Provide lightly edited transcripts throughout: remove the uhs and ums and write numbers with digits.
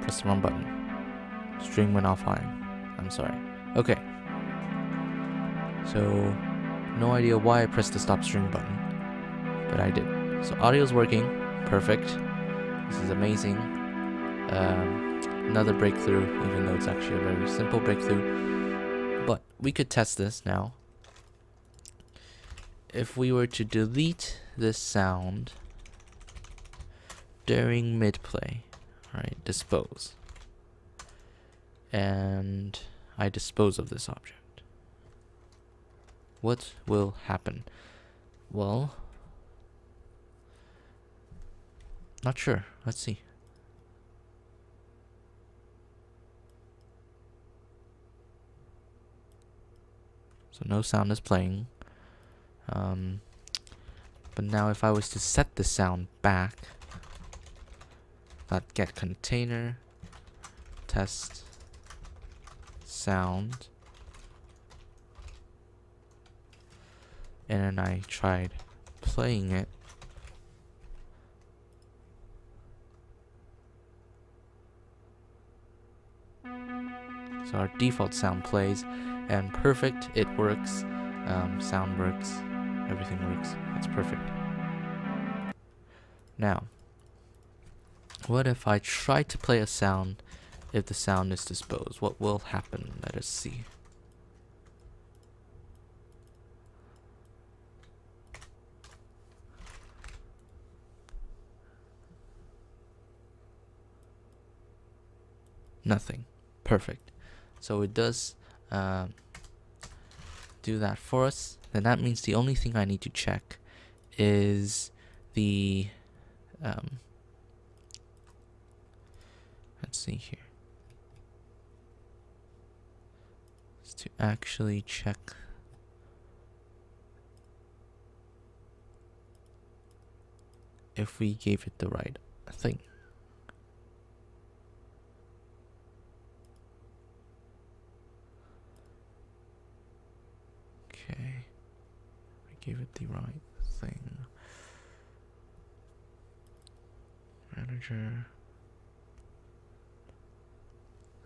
Press the wrong button. String went offline. I'm sorry. Okay. So, no idea why I pressed the stop string button, but I did. So audio's working. Perfect. This is amazing. Another breakthrough, even though it's actually a very simple breakthrough. But we could test this now. If we were to delete this sound during mid-play, right, dispose, and I dispose of this object, what will happen? Well, not sure. Let's see. So no sound is playing. But now if I was to set the sound back, that get container test sound, and then I tried playing it, so our default sound plays, and perfect, it works, sound works, everything works, it's perfect. Now, what if I try to play a sound if the sound is disposed? What will happen? Let us see. Nothing. Perfect. So it does do that for us. Then that means the only thing I need to check is the let's see here. Is to actually check if we gave it the right thing. Okay, I gave it the right thing. Manager.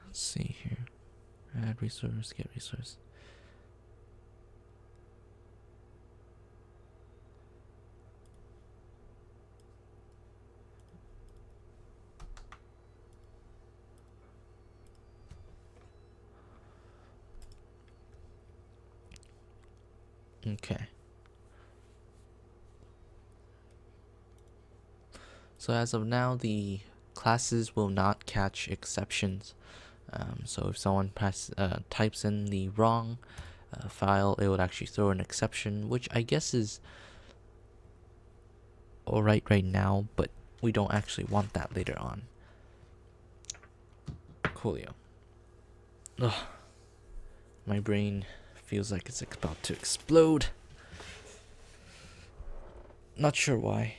Let's see here. Add resource, get resource. Okay. So as of now, the classes will not catch exceptions. So if someone types in the wrong file, it would actually throw an exception, which I guess is alright right now, but we don't actually want that later on. Coolio. Ugh. My brain feels like it's about to explode. Not sure why.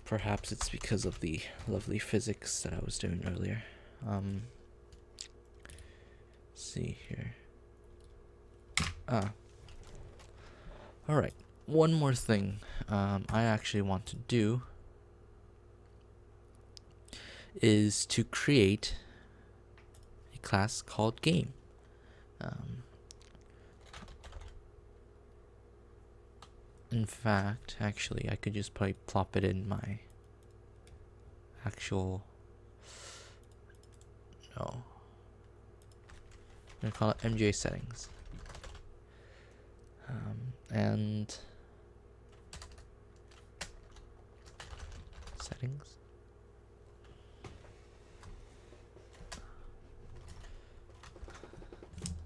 Perhaps it's because of the lovely physics that I was doing earlier. See here. Alright, one more thing I actually want to do is to create a class called game. In fact, actually, I could just probably plop it in my actual... No. I'm gonna call it MJ settings. And settings.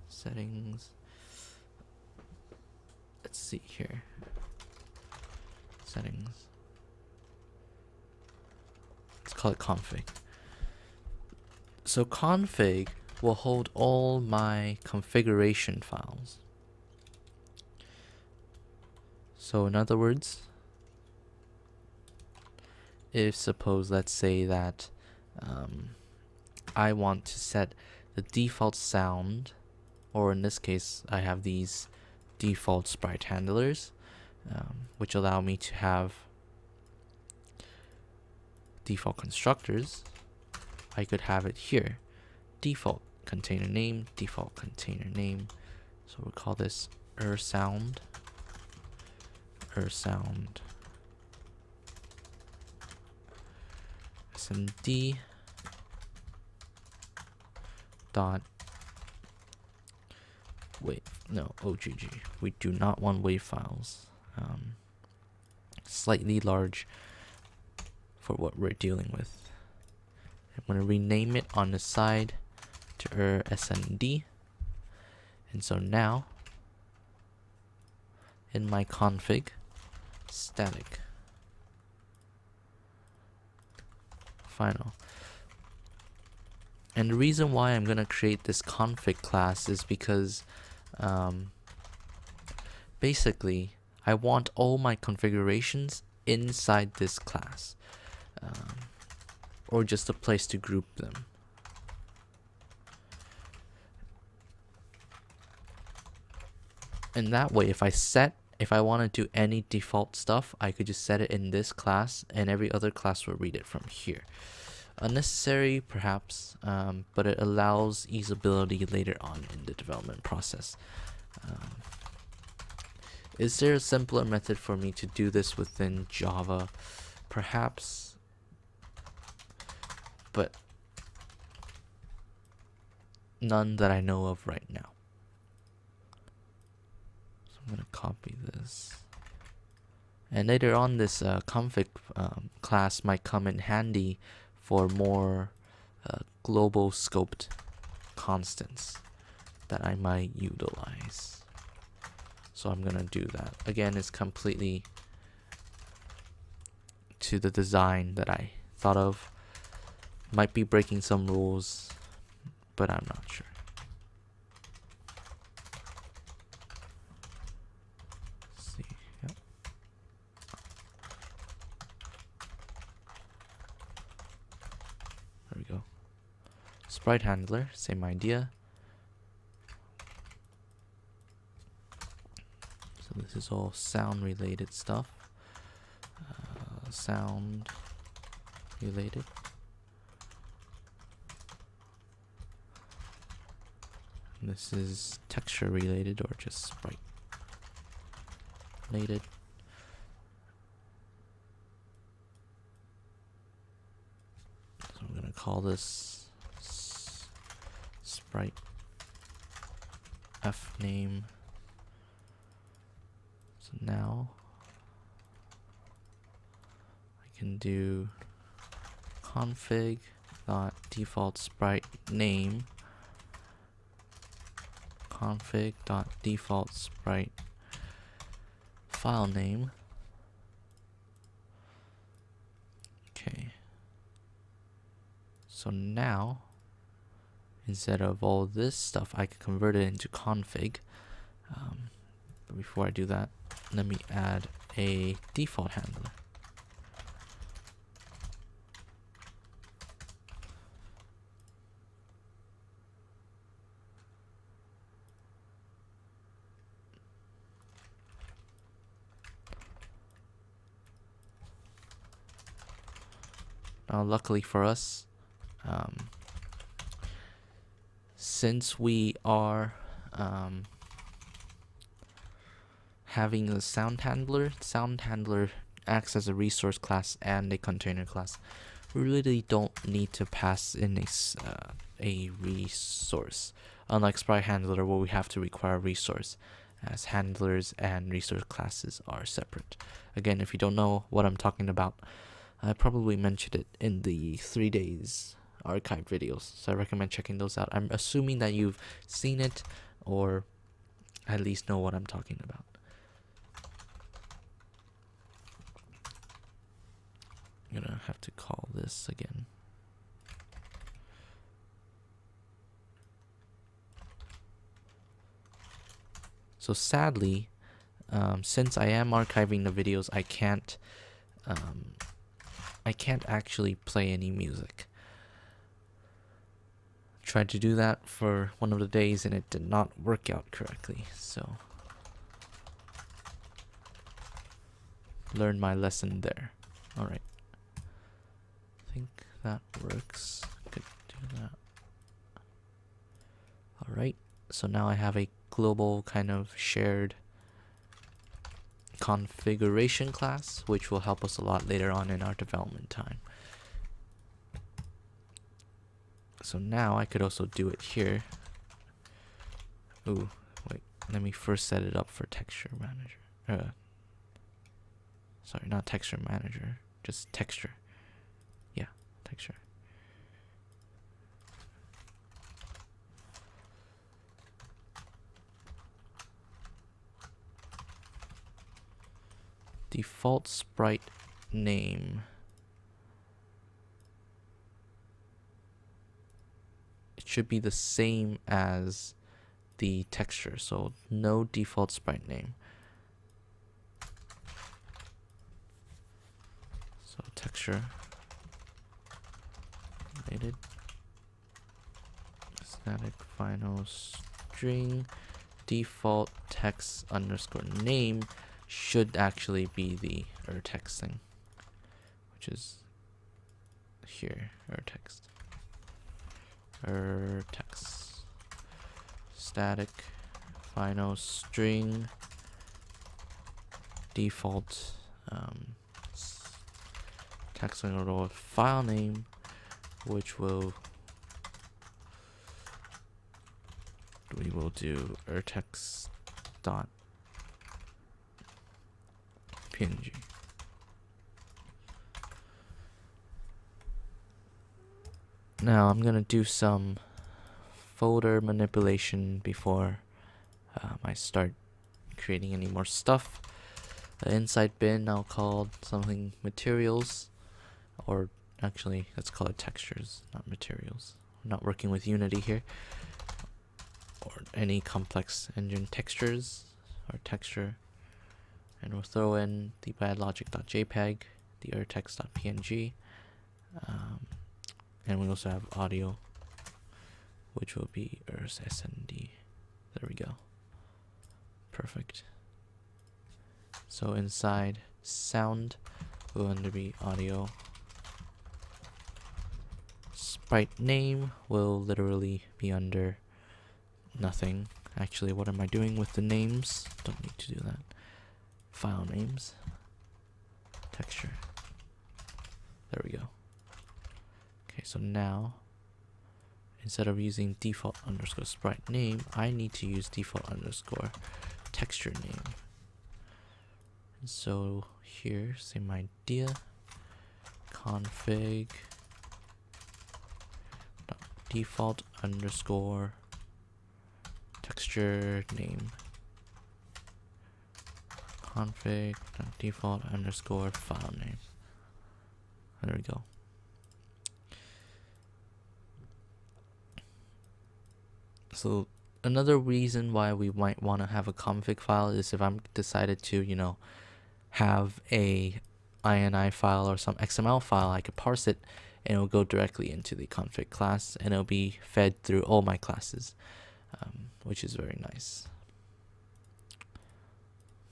Settings. Let's see here. Settings. Let's call it config. So config will hold all my configuration files. So in other words, if suppose let's say that I want to set the default sound, or in this case I have these default sprite handlers, which allow me to have default constructors. I could have it here. Default container name, default container name. So we'll call this sound, sound, smd dot ogg. We do not want wave files. Slightly large for what we're dealing with. I'm going to rename it on the side to smd. And so now in my config, static final. And the reason why I'm going to create this config class is because basically I want all my configurations inside this class, or just a place to group them. And that way, if I want to do any default stuff, I could just set it in this class, and every other class will read it from here. Unnecessary, perhaps, but it allows usability later on in the development process. Is there a simpler method for me to do this within Java? Perhaps, but none that I know of right now. So I'm gonna copy this. And later on, this config class might come in handy for more global scoped constants that I might utilize. So I'm gonna do that. Again, it's completely to the design that I thought of. Might be breaking some rules, but I'm not sure. Let's see. Yep. There we go. Sprite handler, same idea. So this is all sound related stuff. Sound related. And this is texture related or just sprite related. So I'm gonna call this sprite f name. So now I can do config dot default sprite name, config dot default sprite file name. Okay. So now, instead of all this stuff, I can convert it into config. But before I do that, let me add a default handler. Luckily for us, since we are having a sound handler acts as a resource class and a container class. We really don't need to pass in a resource, unlike Sprite handler where we have to require a resource, as handlers and resource classes are separate. Again, if you don't know what I'm talking about, I probably mentioned it in the 3 days archived videos, so I recommend checking those out. I'm assuming that you've seen it or at least know what I'm talking about. I'm gonna have to call this again. So sadly, since I am archiving the videos, I can't actually play any music. Tried to do that for one of the days and it did not work out correctly, so learned my lesson there. Alright. I think that works. Could do that. Alright, so now I have a global kind of shared configuration class, which will help us a lot later on in our development time. So now I could also do it here. Ooh, wait, let me first set it up for texture manager. Sorry, not texture manager, just texture. Yeah, texture. Default sprite name. It should be the same as the texture, so no default sprite name. So texture related static final string default text underscore name should actually be the text thing, which is here, text static final string default text underscore file name, which we will do text dot png. Now I'm gonna do some folder manipulation before I start creating any more stuff. The inside bin I'll call something materials, or actually let's call it textures, not materials. I'm not working with Unity here, or any complex engine textures or texture. And we'll throw in the badlogic.jpg, the urtext.png, and we also have audio, which will be ursnd. There we go. Perfect. So inside sound will under be audio. Sprite name will literally be under nothing. Actually, what am I doing with the names? Don't need to do that. File names, texture. There we go. Okay, so now instead of using default underscore sprite name, I need to use default underscore texture name. And so here, same idea. Config default underscore texture name. Config default underscore file name. There we go. So another reason why we might want to have a config file is if I'm decided to, you know, have a INI file or some XML file, I could parse it and it'll go directly into the config class and it'll be fed through all my classes, which is very nice.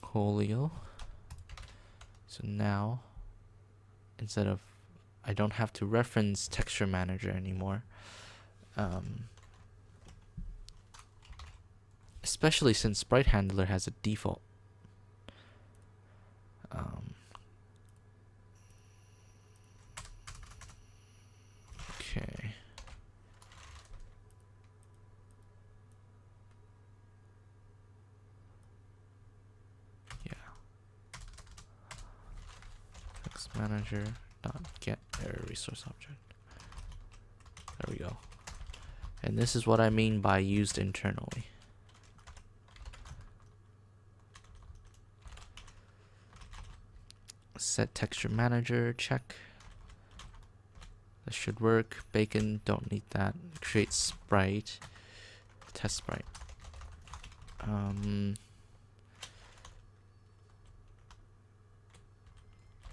Colio. So now, instead of, I don't have to reference texture manager anymore. Especially since sprite handler has a default. Okay. Manager dot get error resource object. There we go. And this is what I mean by used internally. Set texture manager, check. This should work. Bacon, don't need that. Create sprite, test sprite.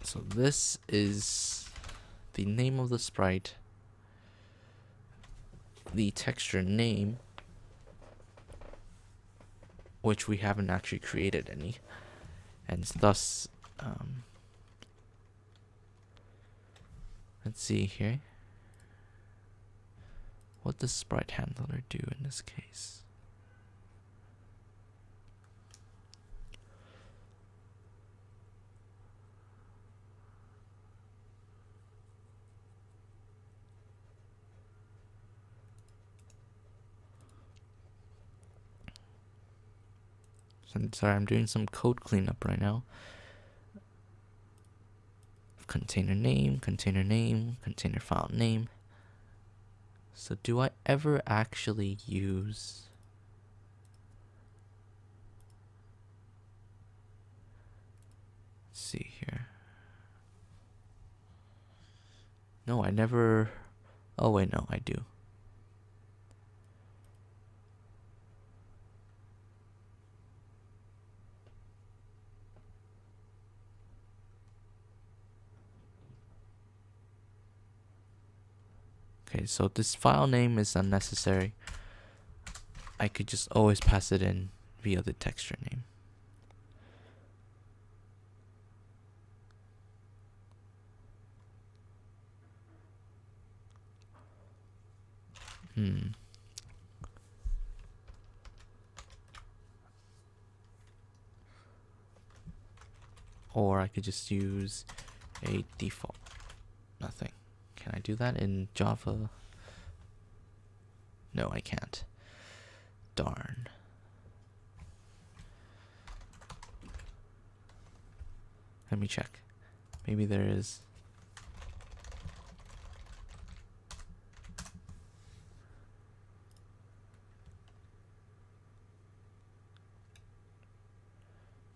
So this is the name of the sprite, the texture name, which we haven't actually created any, and thus, let's see here. What does sprite handler do in this case? Sorry, I'm doing some code cleanup right now. Container name, container file name. So do I ever actually use see here. No, I never. Oh wait, no, I do. Okay, so this file name is unnecessary. I could just always pass it in via the texture name. Or I could just use a default. Nothing. Can I do that in Java? No, I can't. Darn. Let me check. Maybe there is.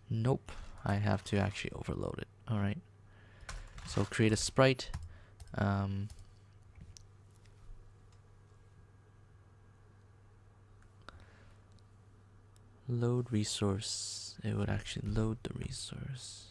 Nope. I have to actually overload it. Alright. So create a sprite. Load resource. It would actually load the resource.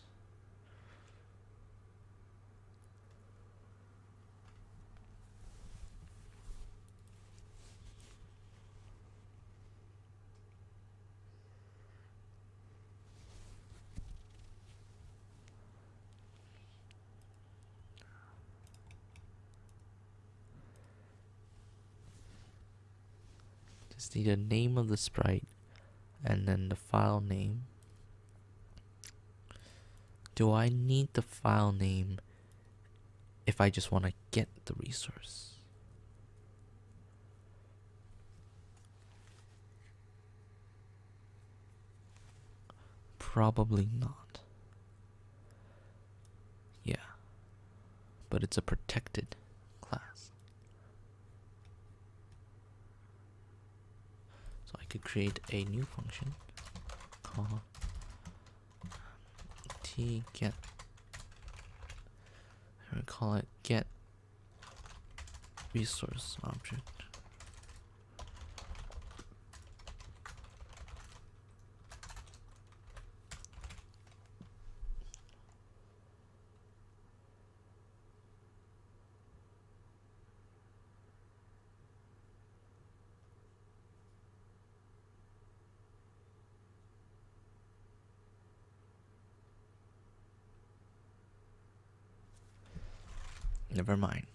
Just need a name of the sprite and then the file name. Do I need the file name if I just want to get the resource? Probably not. Yeah. But it's a protected class. So I could create a new function called tget. I'm gonna call it get resource object. Never mind.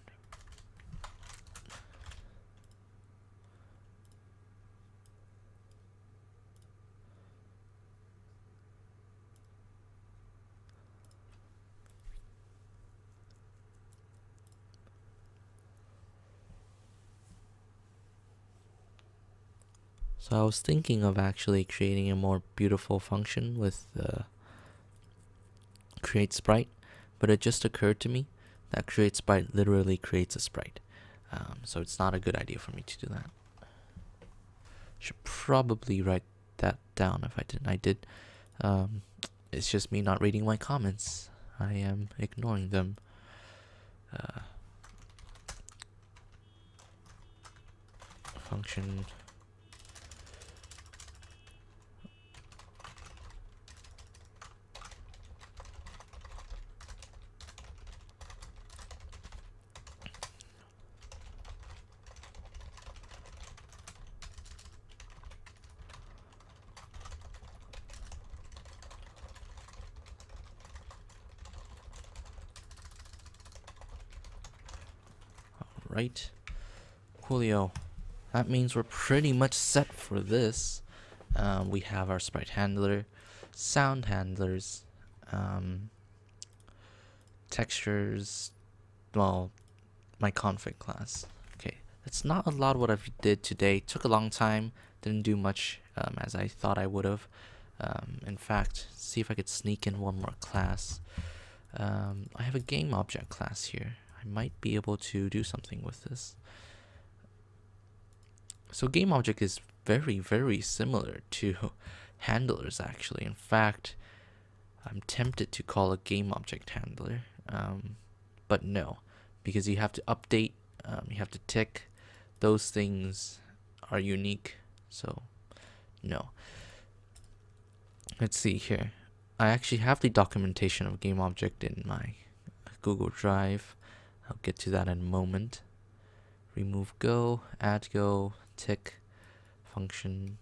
So I was thinking of actually creating a more beautiful function with create sprite, but it just occurred to me that create sprite literally creates a sprite. So it's not a good idea for me to do that. Should probably write that down if I didn't. I did. It's just me not reading my comments. I am ignoring them. Function. Right. Coolio. that means we're pretty much set for this. We have our sprite handler, sound handlers, textures, well, my config class. Okay, that's not a lot what I did today. Took a long time, didn't do much as I thought I would have. In fact, see if I could sneak in one more class. I have a game object class here. I might be able to do something with this. So game object is very, very similar to handlers actually. In fact, I'm tempted to call a game object handler, but no, because you have to update, you have to tick, those things are unique, so no. Let's see here. I actually have the documentation of game object in my Google Drive. I'll get to that in a moment. Remove go, add go, tick function,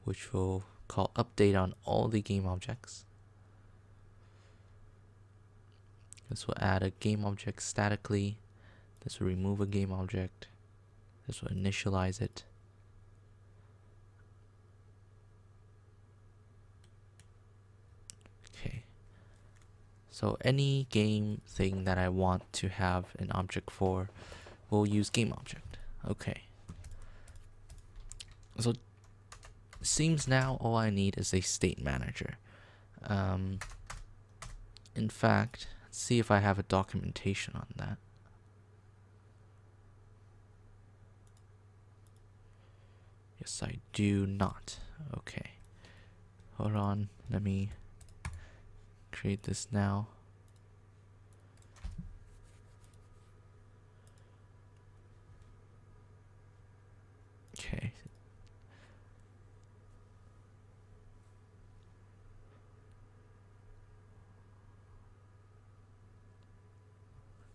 which will call update on all the game objects. This will add a game object statically. This will remove a game object. This will initialize it. Okay. So any game thing that I want to have an object for, we'll use game object. Okay. So it seems now all I need is a state manager. In fact, let's see if I have a documentation on that. Yes, I do not. Okay. Hold on. Let me create this now. Okay.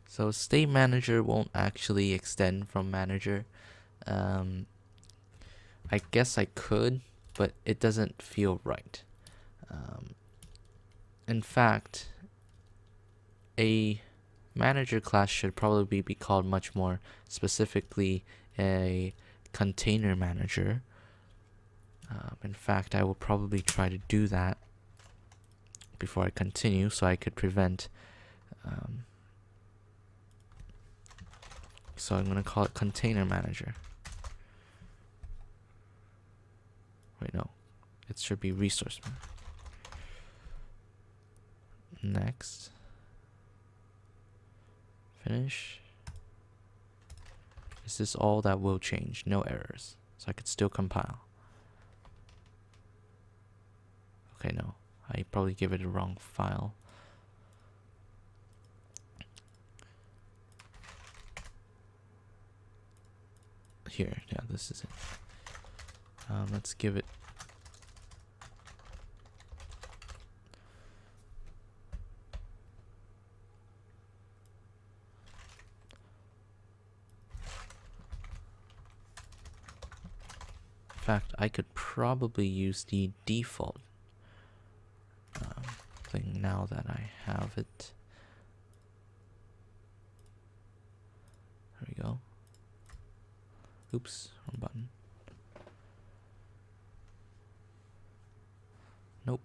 So state manager won't actually extend from manager. I guess I could, but it doesn't feel right. In fact, a manager class should probably be called much more specifically a container manager. In fact, I will probably try to do that before I continue so I could prevent. So I'm going to call it container manager. Wait, no. It should be resource manager. Next. Finish. Is this all that will change? No errors. So I could still compile. Okay, no. I probably gave it a wrong file. Here, yeah, this is it. Let's give it. In fact, I could probably use the default thing now that I have it. There we go. Oops, wrong button. Nope.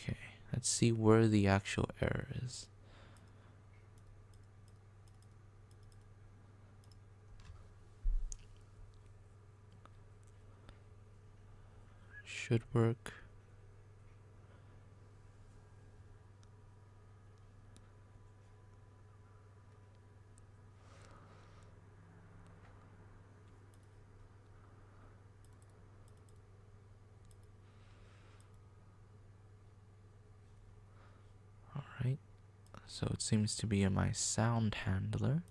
Okay, let's see where the actual error is. Should work. Alright, so it seems to be in my sound handler.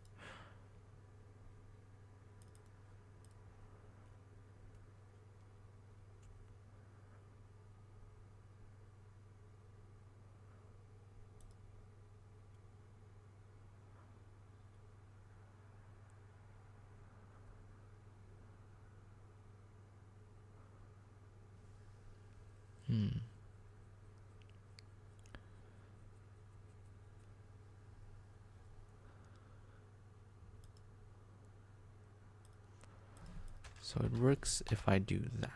So it works if I do that.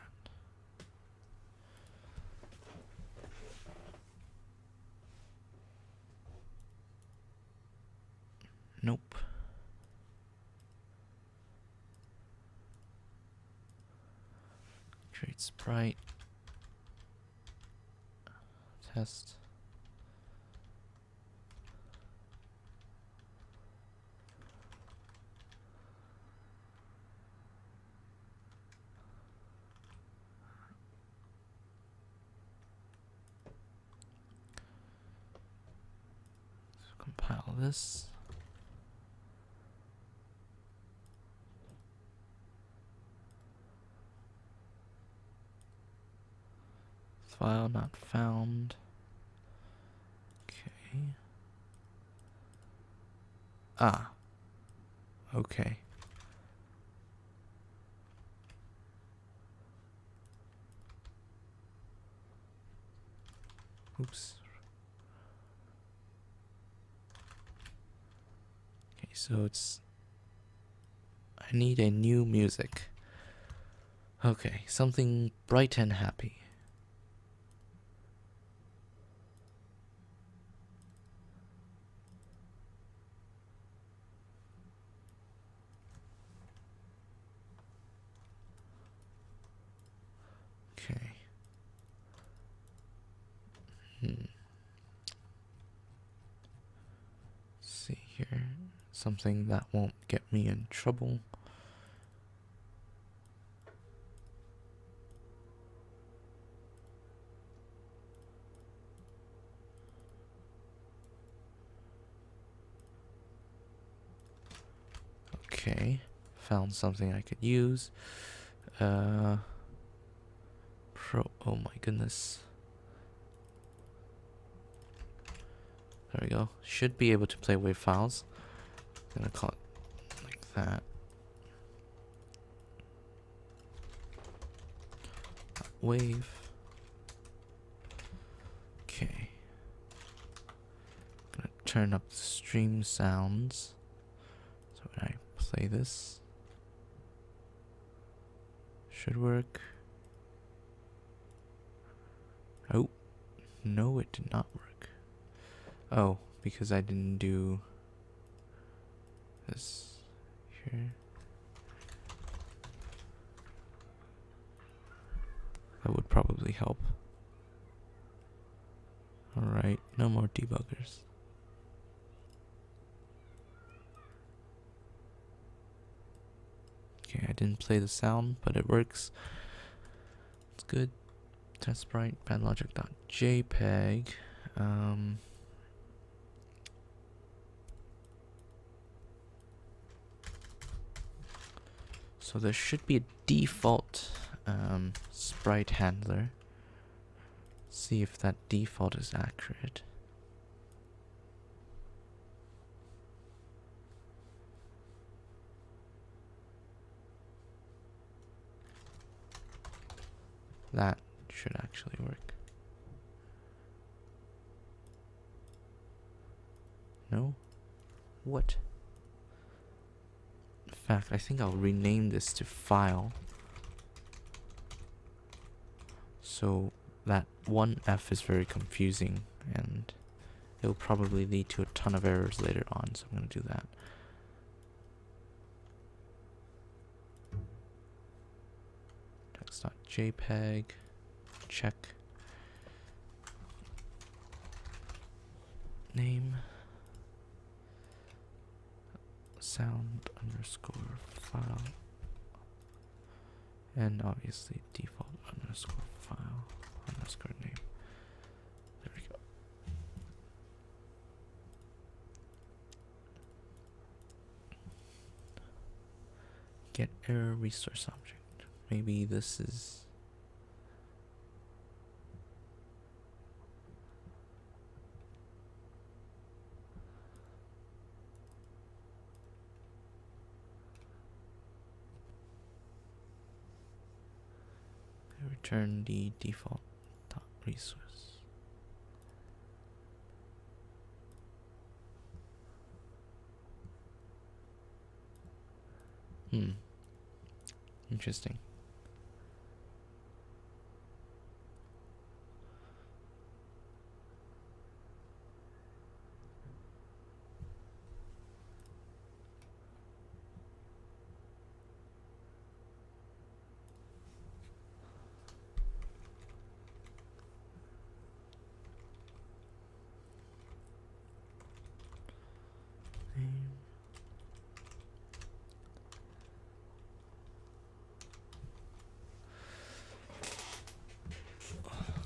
Nope. Create sprite. Test. So compile this. File not found. Okay. Ah. Okay. Oops. Okay, so I need a new music. Okay, something bright and happy. Okay. See here. Something that won't get me in trouble. Okay. Found something I could use. Oh my goodness. There we go. Should be able to play wave files. I'm gonna call it like that. Wave. Okay. Gonna turn up the stream sounds. So when I play this, should work. Oh, no, it did not work. Oh, because I didn't do this here. That would probably help. Alright, no more debuggers. Okay, I didn't play the sound, but it works. It's good. Test sprite, bandlogic.jpg. So there should be a default sprite handler. See if that default is accurate. That should actually work. No? What? In fact, I think I'll rename this to file. So that one F is very confusing and it'll probably lead to a ton of errors later on, so I'm going to do that. Text.jpg, check. Name. Sound underscore file. And obviously default underscore file underscore name. There we go. Get error resource object. Maybe this is return the default resource. Interesting.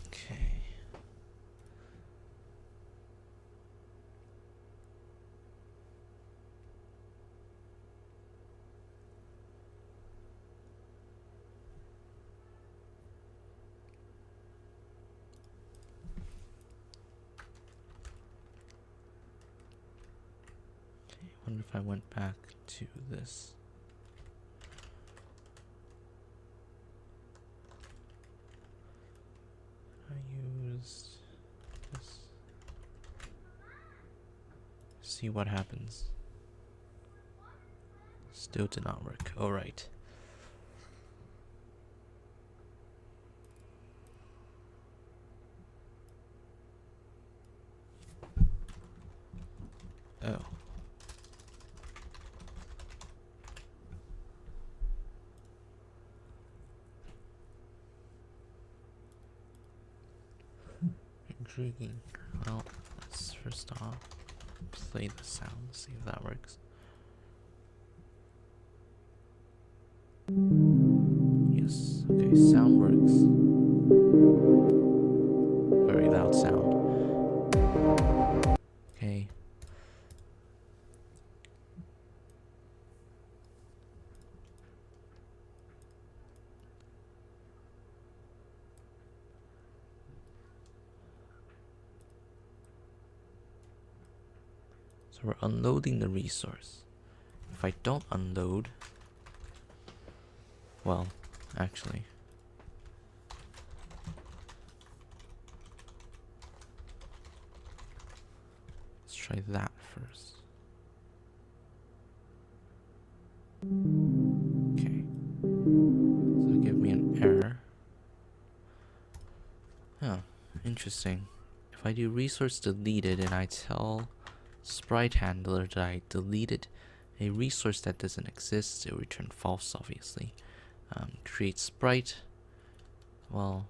Okay. Wonder if I went back to this. I used this. See what happens. Still did not work. Alright. Oh. Intriguing. Well, let's first off play the sound, see if that works. Yes, okay, sound works. Very loud sound. Okay. So we're unloading the resource. If I don't unload, well, actually, let's try that first. Okay, so give me an error. Oh, interesting. If I do resource deleted and I tell sprite handler that I deleted a resource that doesn't exist, it will return false, obviously. Create sprite, well,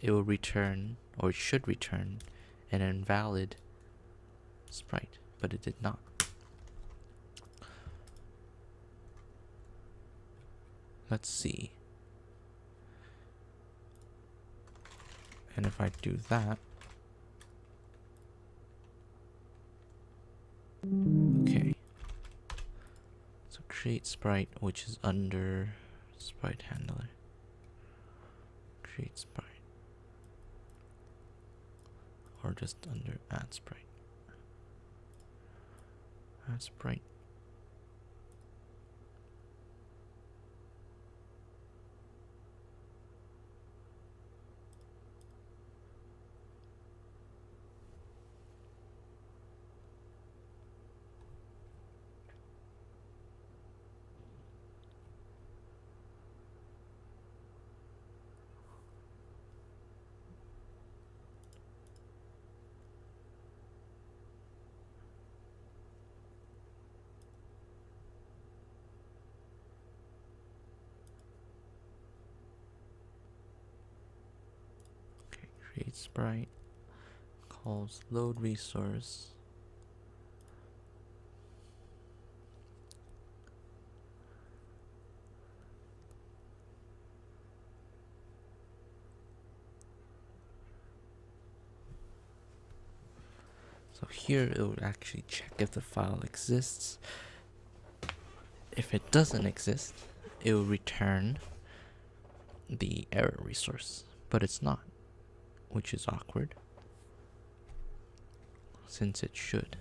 it will return, or it should return, an invalid sprite, but it did not. Let's see. And if I do that, okay. So create sprite, which is under sprite handler. Create sprite. Or just under add sprite. Add sprite. Create sprite, calls load resource. So here it will actually check if the file exists. If it doesn't exist, it will return the error resource, but it's not, which is awkward, since it should.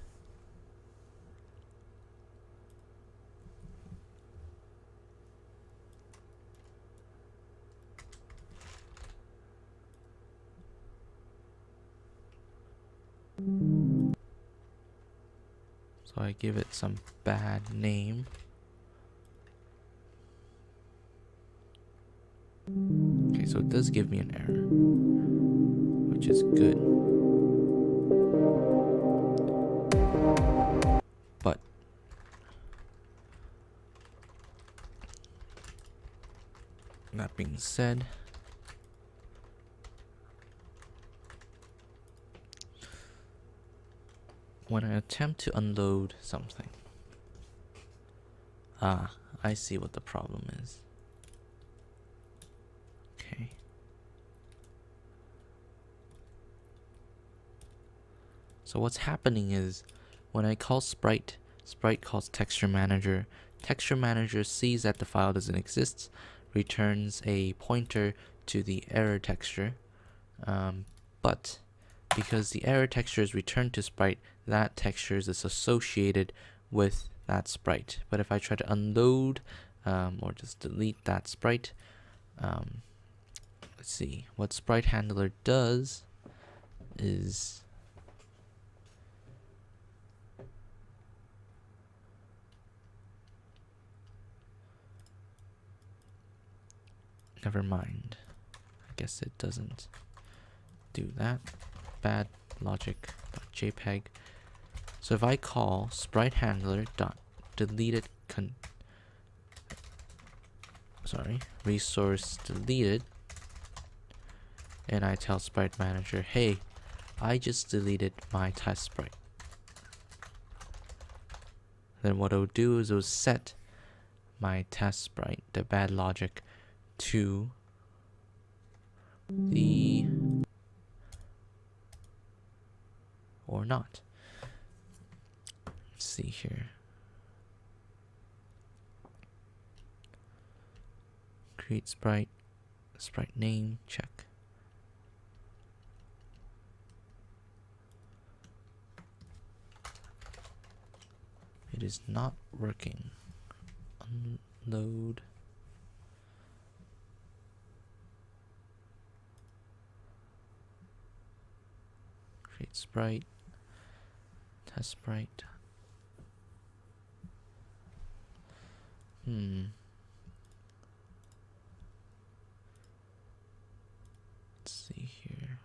So I give it some bad name. Okay, so it does give me an error, which is good. But that being said, when I attempt to unload something, I see what the problem is. Okay. So what's happening is when I call Sprite, Sprite calls Texture Manager. Texture Manager sees that the file doesn't exist, returns a pointer to the error texture. But because the error texture is returned to Sprite, that texture is associated with that sprite. But if I try to unload or just delete that sprite, let's see, what Sprite Handler does is never mind. I guess it doesn't do that. Bad logic.jpg. So if I call sprite handler dot deleted resource deleted, and I tell Sprite Manager, hey, I just deleted my test sprite, then what it'll do is it'll set my test sprite, the bad logic, to the or not. Let's see here. Create sprite, sprite name, check. It is not working. Unload. Create sprite. Test sprite. Let's see here.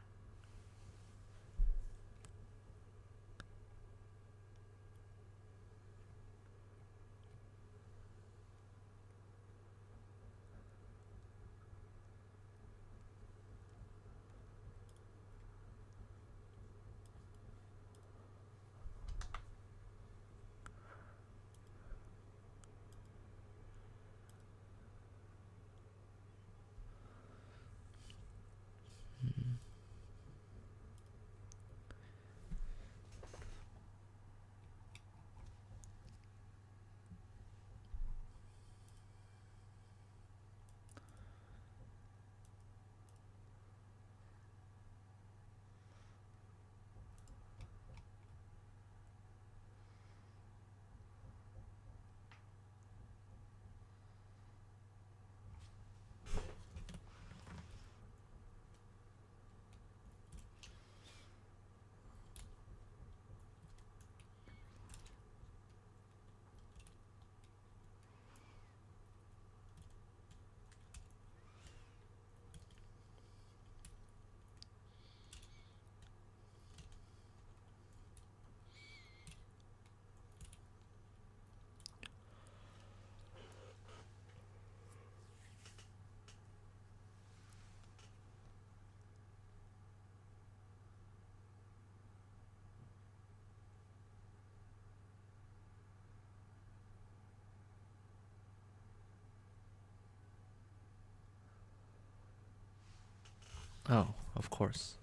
Oh, of course.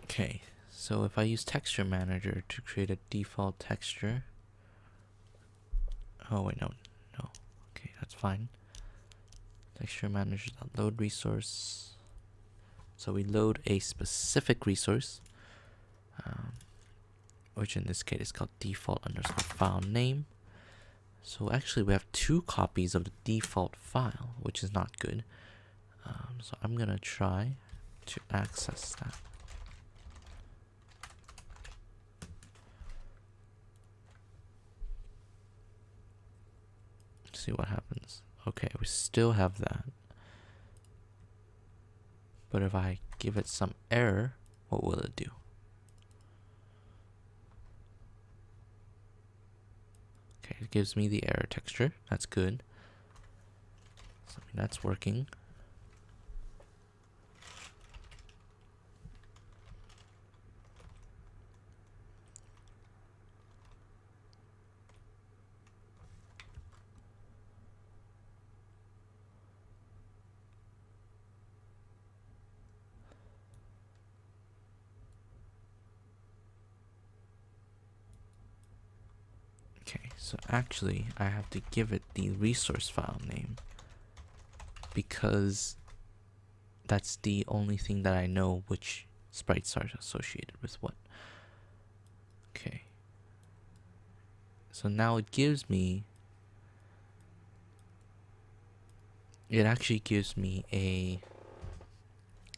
Okay, so if I use Texture Manager to create a default texture. Oh wait, no. Okay, that's fine. Texture Manager load resource. So we load a specific resource, which in this case is called default underscore file name. So actually we have 2 copies of the default file, which is not good. So I'm gonna try to access that. see what happens. Okay, we still have that. But if I give it some error, what will it do? Okay, it gives me the error texture. That's good. So that's working. Okay, so actually I have to give it the resource file name because that's the only thing that I know which sprites are associated with what. Okay. So now it actually gives me a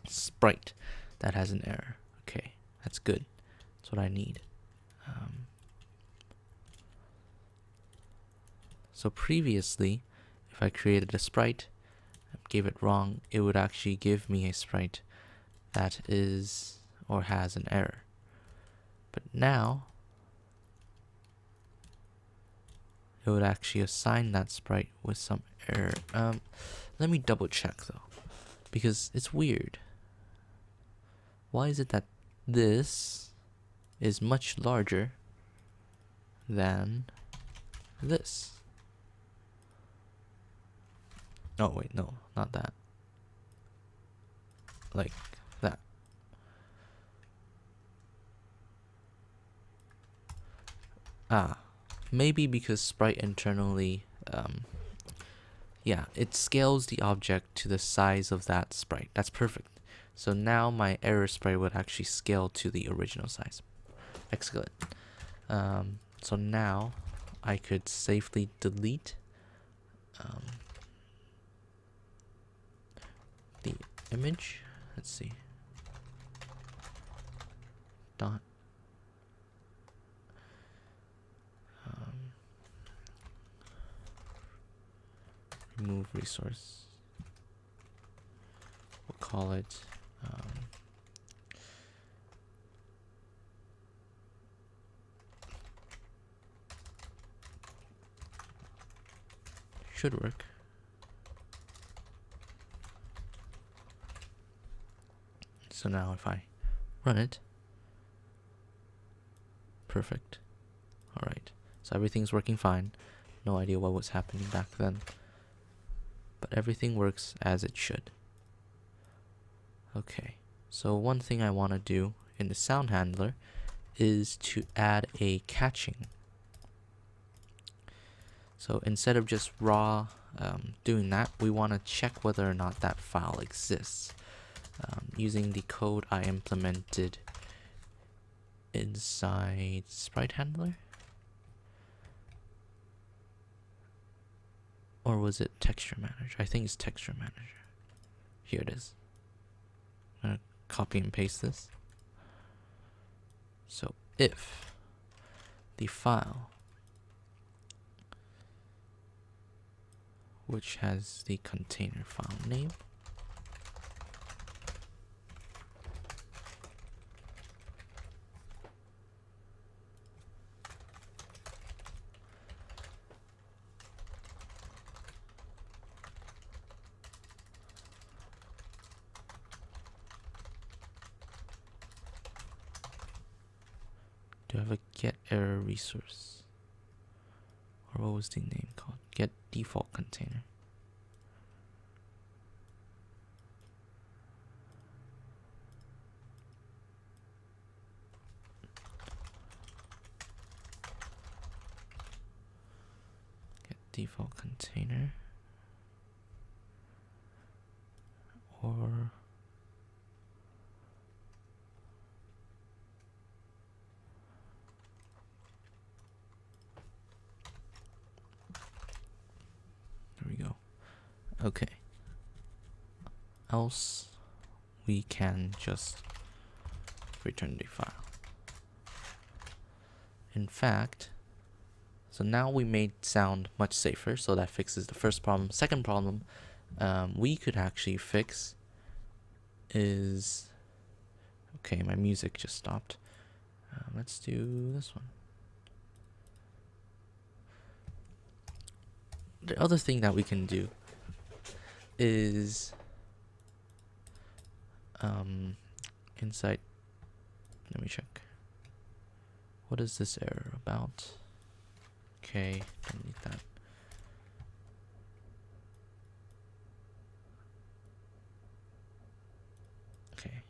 sprite that has an error. Okay, that's good. That's what I need. So previously, if I created a sprite, gave it wrong, it would actually give me a sprite that is or has an error. But now, it would actually assign that sprite with some error. Let me double check though, because it's weird. Why is it that this is much larger than this? Oh wait, no, not that. Like that. Maybe because sprite internally, yeah, it scales the object to the size of that sprite. That's perfect. So now my error sprite would actually scale to the original size. Excellent. So now I could safely delete the image. Let's see. Dot. Remove resource. We'll call it should work. So now if I run it, perfect. Alright, so everything's working fine. No idea what was happening back then, but everything works as it should. Okay, so one thing I want to do in the sound handler is to add a catching. So instead of just raw doing that, we want to check whether or not that file exists using the code I implemented inside Sprite Handler. Or was it Texture Manager? I think it's Texture Manager. Here it is. I'm gonna copy and paste this. So if the file which has the container file name do I have a get error resource? Or what was the name called? Get default container. Get default container. Or there we go. Okay. Else we can just return the file. In fact, So now we made sound much safer, so that fixes the first problem. Second problem we could actually fix is... Okay, my music just stopped. Let's do this one. The other thing that we can do is inside, let me check. What is this error about? Okay, don't need that. Okay.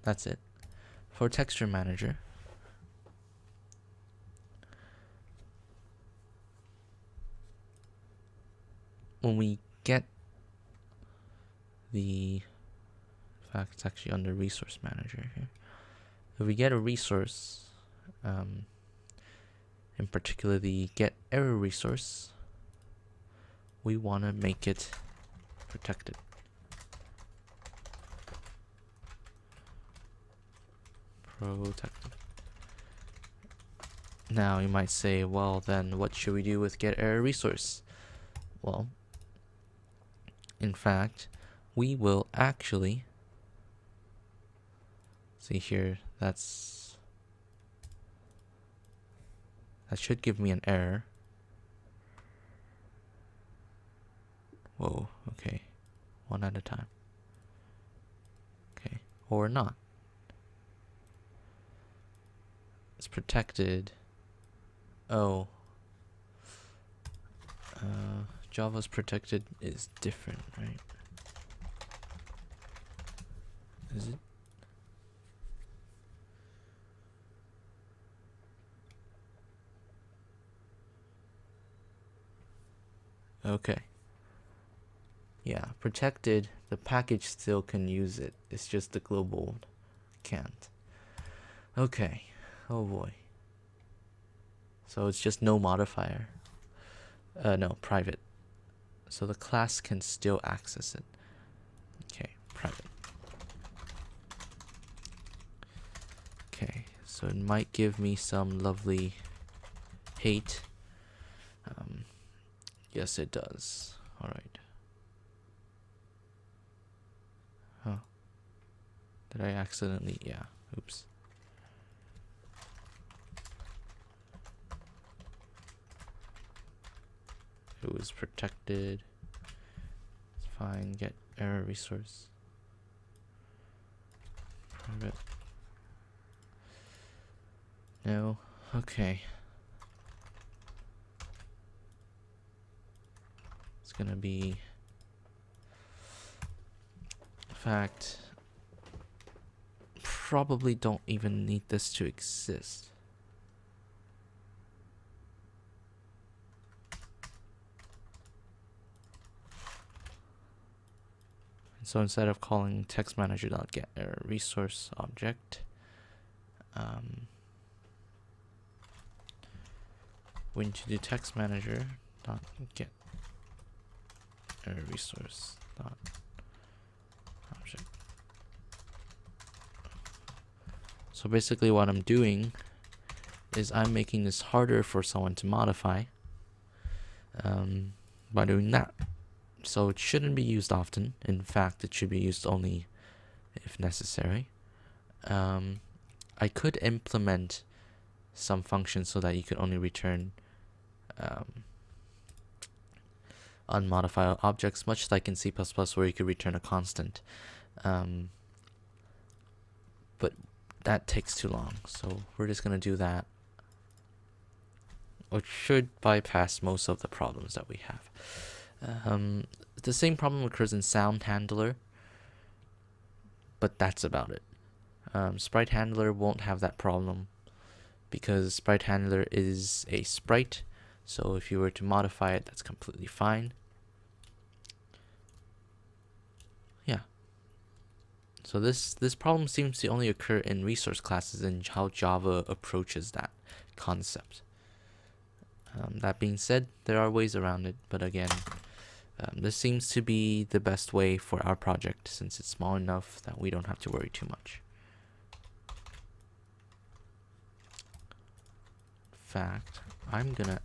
That's it. For texture manager, when we get the, in fact, it's actually under resource manager here. If we get a resource, in particular the get error resource, we want to make it protected. Protected. Now you might say, well, then what should we do with get error resource? Well, in fact, we will actually see here, that should give me an error. Whoa, okay. One at a time. Okay, or not. It's protected. Oh. Java's protected is different, right? Is it? Okay. Yeah, protected, the package still can use it. It's just the global can't. Okay. Oh boy. So it's just no modifier. No, private. So the class can still access it. Okay, private. Okay, so it might give me some lovely hate. Yes, it does. Alright. Huh. Did I accidentally? Yeah. Oops. It was protected. It's fine. Get error resource. Private. No. Okay. It's gonna be. In fact, probably don't even need this to exist. So instead of calling text manager.get error resource object, we need to do text manager.get error resource object. So basically what I'm doing is I'm making this harder for someone to modify by doing that. So it shouldn't be used often. In fact, it should be used only if necessary. I could implement some functions so that you could only return unmodified objects, much like in C++ where you could return a constant. But that takes too long, so we're just going to do that, which should bypass most of the problems that we have. The same problem occurs in sound handler, but that's about it. Sprite handler won't have that problem because sprite handler is a sprite, so if you were to modify it, that's completely fine. Yeah. So this problem seems to only occur in resource classes and how Java approaches that concept. That being said, there are ways around it, but again, this seems to be the best way for our project since it's small enough that we don't have to worry too much. fact, I'm gonna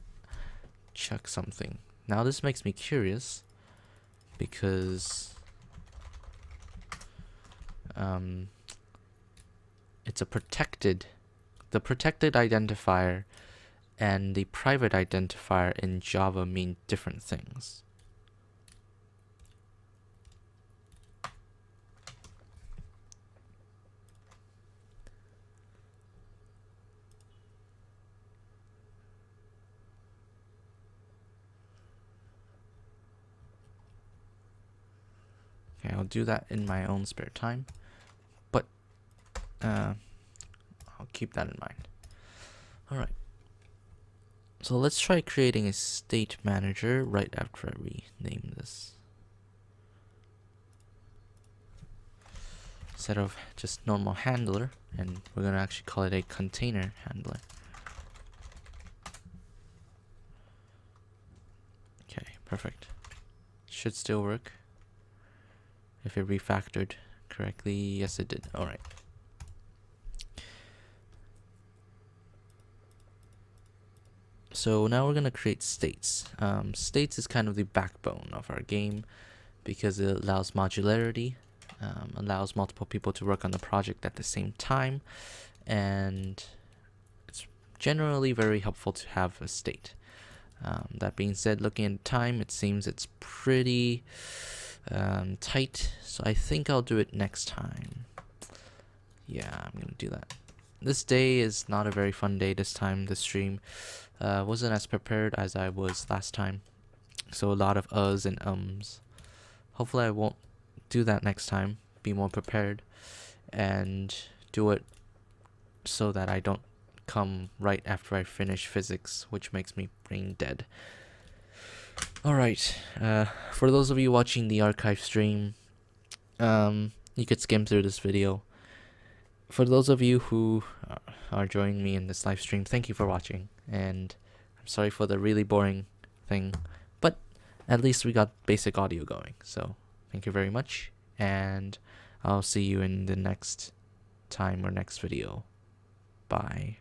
check something. Now this makes me curious because it's the protected identifier and the private identifier in Java mean different things. Okay, I'll do that in my own spare time, but I'll keep that in mind. All right. So let's try creating a state manager right after I rename this. Instead of just normal handler, and we're gonna actually call it a container handler. Okay, perfect. Should still work. If it refactored correctly, yes it did. Alright. So now we're gonna create states. States is kind of the backbone of our game because it allows modularity, allows multiple people to work on the project at the same time, and it's generally very helpful to have a state. That being said, looking at time, it seems it's pretty tight, so I think I'll do it next time. Yeah, I'm gonna do that. This day is not a very fun day this time. The stream wasn't as prepared as I was last time, so a lot of uhs and ums. Hopefully I won't do that next time, be more prepared, and do it so that I don't come right after I finish physics, which makes me brain dead. Alright, for those of you watching the archive stream, you could skim through this video. For those of you who are joining me in this live stream, thank you for watching, and I'm sorry for the really boring thing, but at least we got basic audio going, so thank you very much, and I'll see you in the next time or next video. Bye.